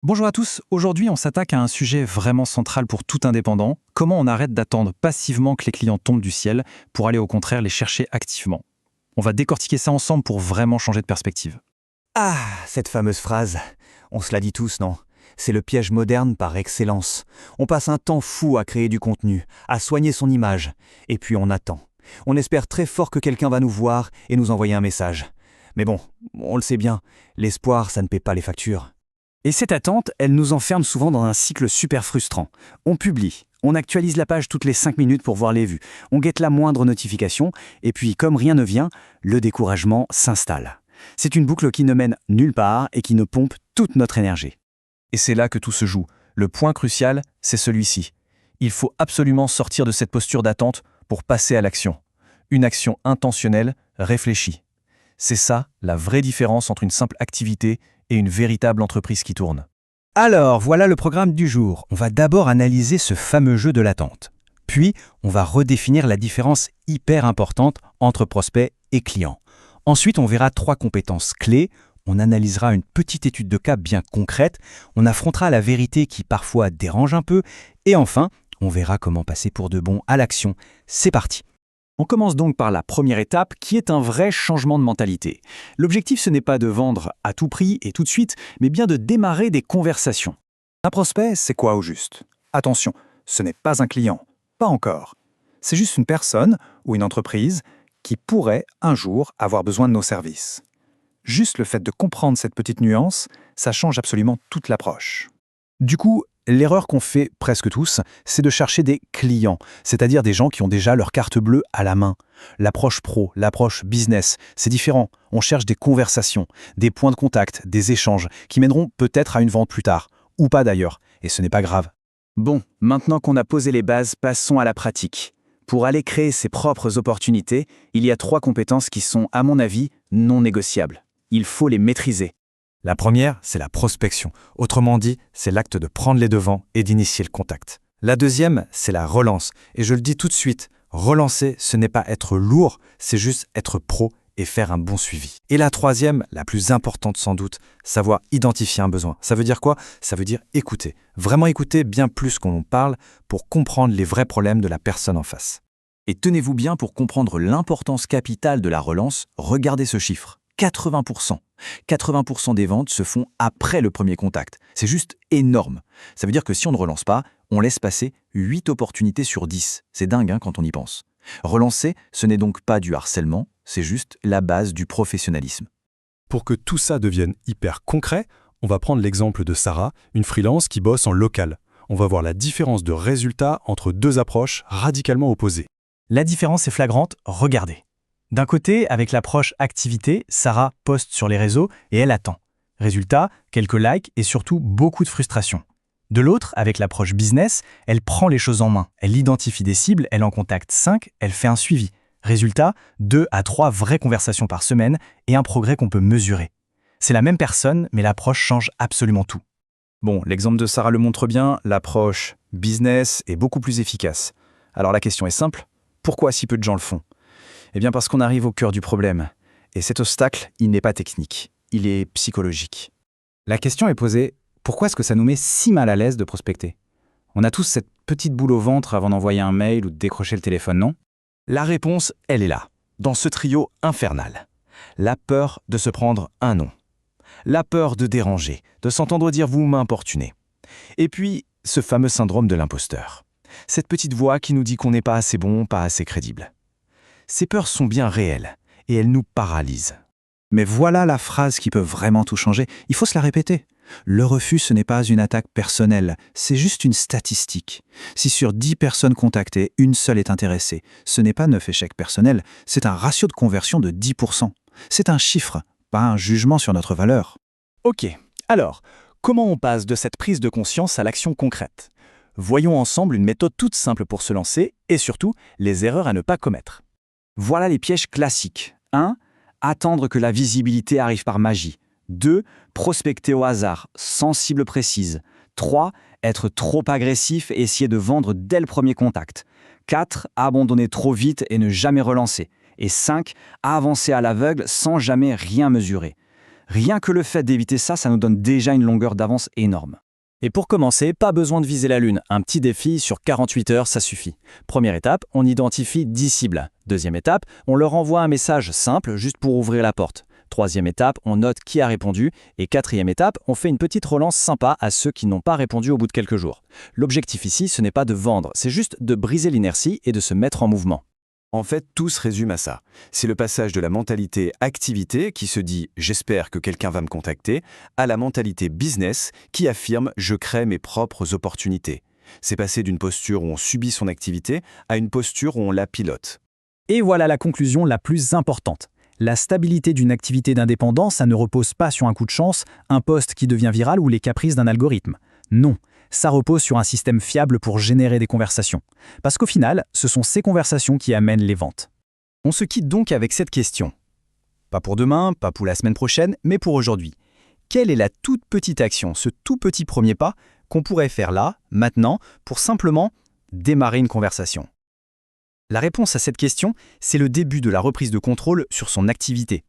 Bonjour à tous, aujourd'hui on s'attaque à un sujet vraiment central pour tout indépendant, comment on arrête d'attendre passivement que les clients tombent du ciel pour aller au contraire les chercher activement. On va décortiquer ça ensemble pour vraiment changer de perspective. Ah, cette fameuse phrase. On se l'a dit tous, non? C'est le piège moderne par excellence. On passe un temps fou à créer du contenu, à soigner son image, et puis on attend. On espère très fort que quelqu'un va nous voir et nous envoyer un message. Mais bon, on le sait bien, l'espoir, ça ne paie pas les factures. Et cette attente, elle nous enferme souvent dans un cycle super frustrant. On publie, on actualise la page toutes les 5 minutes pour voir les vues, on guette la moindre notification, et puis comme rien ne vient, le découragement s'installe. C'est une boucle qui ne mène nulle part et qui ne pompe toute notre énergie. Et c'est là que tout se joue. Le point crucial, c'est celui-ci. Il faut absolument sortir de cette posture d'attente pour passer à l'action. Une action intentionnelle, réfléchie. C'est ça, la vraie différence entre une simple activité et une véritable entreprise qui tourne. Alors, voilà le programme du jour. On va d'abord analyser ce fameux jeu de l'attente. Puis, on va redéfinir la différence hyper importante entre prospect et client. Ensuite, on verra 3 compétences clés. On analysera une petite étude de cas bien concrète. On affrontera la vérité qui parfois dérange un peu. Et enfin, on verra comment passer pour de bon à l'action. C'est parti! On commence donc par la première étape qui est un vrai changement de mentalité. L'objectif, ce n'est pas de vendre à tout prix et tout de suite, mais bien de démarrer des conversations. Un prospect, c'est quoi au juste? Attention, ce n'est pas un client, pas encore. C'est juste une personne ou une entreprise qui pourrait un jour avoir besoin de nos services. Juste le fait de comprendre cette petite nuance, ça change absolument toute l'approche. Du coup, l'erreur qu'on fait presque tous, c'est de chercher des clients, c'est-à-dire des gens qui ont déjà leur carte bleue à la main. L'approche pro, l'approche business, c'est différent. On cherche des conversations, des points de contact, des échanges qui mèneront peut-être à une vente plus tard, ou pas d'ailleurs, et ce n'est pas grave. Bon, maintenant qu'on a posé les bases, passons à la pratique. Pour aller créer ses propres opportunités, il y a 3 compétences qui sont, à mon avis, non négociables. Il faut les maîtriser. La première, c'est la prospection. Autrement dit, c'est l'acte de prendre les devants et d'initier le contact. La deuxième, c'est la relance. Et je le dis tout de suite, relancer, ce n'est pas être lourd, c'est juste être pro et faire un bon suivi. Et la troisième, la plus importante sans doute, savoir identifier un besoin. Ça veut dire quoi? Ça veut dire écouter. Vraiment écouter bien plus qu'on en parle pour comprendre les vrais problèmes de la personne en face. Et tenez-vous bien, pour comprendre l'importance capitale de la relance, regardez ce chiffre. 80%. 80% des ventes se font après le premier contact. C'est juste énorme. Ça veut dire que si on ne relance pas, on laisse passer 8 opportunités sur 10. C'est dingue quand on y pense. Relancer, ce n'est donc pas du harcèlement, c'est juste la base du professionnalisme. Pour que tout ça devienne hyper concret, on va prendre l'exemple de Sarah, une freelance qui bosse en local. On va voir la différence de résultats entre 2 approches radicalement opposées. La différence est flagrante, regardez. D'un côté, avec l'approche activité, Sarah poste sur les réseaux et elle attend. Résultat, quelques likes et surtout beaucoup de frustration. De l'autre, avec l'approche business, elle prend les choses en main. Elle identifie des cibles, elle en contacte 5, elle fait un suivi. Résultat, 2 à 3 vraies conversations par semaine et un progrès qu'on peut mesurer. C'est la même personne, mais l'approche change absolument tout. Bon, l'exemple de Sarah le montre bien, l'approche business est beaucoup plus efficace. Alors la question est simple, pourquoi si peu de gens le font? Eh bien parce qu'on arrive au cœur du problème. Et cet obstacle, il n'est pas technique, il est psychologique. La question est posée, pourquoi est-ce que ça nous met si mal à l'aise de prospecter? On a tous cette petite boule au ventre avant d'envoyer un mail ou de décrocher le téléphone, non? La réponse, elle est là, dans ce trio infernal. La peur de se prendre un nom. La peur de déranger, de s'entendre dire vous m'importunez. Et puis, ce fameux syndrome de l'imposteur. Cette petite voix qui nous dit qu'on n'est pas assez bon, pas assez crédible. Ces peurs sont bien réelles et elles nous paralysent. Mais voilà la phrase qui peut vraiment tout changer. Il faut se la répéter. Le refus, ce n'est pas une attaque personnelle, c'est juste une statistique. Si sur 10 personnes contactées, une seule est intéressée, ce n'est pas 9 échecs personnels, c'est un ratio de conversion de 10%. C'est un chiffre, pas un jugement sur notre valeur. Ok, alors, comment on passe de cette prise de conscience à l'action concrète? Voyons ensemble une méthode toute simple pour se lancer et surtout les erreurs à ne pas commettre. Voilà les pièges classiques. 1. Attendre que la visibilité arrive par magie. 2. Prospecter au hasard, sans cible précise. 3. Être trop agressif et essayer de vendre dès le premier contact. 4. Abandonner trop vite et ne jamais relancer. Et 5. Avancer à l'aveugle sans jamais rien mesurer. Rien que le fait d'éviter ça, ça nous donne déjà une longueur d'avance énorme. Et pour commencer, pas besoin de viser la Lune. Un petit défi sur 48 heures, ça suffit. Première étape, on identifie 10 cibles. Deuxième étape, on leur envoie un message simple juste pour ouvrir la porte. Troisième étape, on note qui a répondu. Et quatrième étape, on fait une petite relance sympa à ceux qui n'ont pas répondu au bout de quelques jours. L'objectif ici, ce n'est pas de vendre, c'est juste de briser l'inertie et de se mettre en mouvement. En fait, tout se résume à ça. C'est le passage de la mentalité activité qui se dit « j'espère que quelqu'un va me contacter » à la mentalité business qui affirme « je crée mes propres opportunités ». C'est passer d'une posture où on subit son activité à une posture où on la pilote. Et voilà la conclusion la plus importante. La stabilité d'une activité d'indépendant, ça ne repose pas sur un coup de chance, un post qui devient viral ou les caprices d'un algorithme. Non, ça repose sur un système fiable pour générer des conversations. Parce qu'au final, ce sont ces conversations qui amènent les ventes. On se quitte donc avec cette question. Pas pour demain, pas pour la semaine prochaine, mais pour aujourd'hui. Quelle est la toute petite action, ce tout petit premier pas qu'on pourrait faire là, maintenant, pour simplement démarrer une conversation ? La réponse à cette question, c'est le début de la reprise de contrôle sur son activité.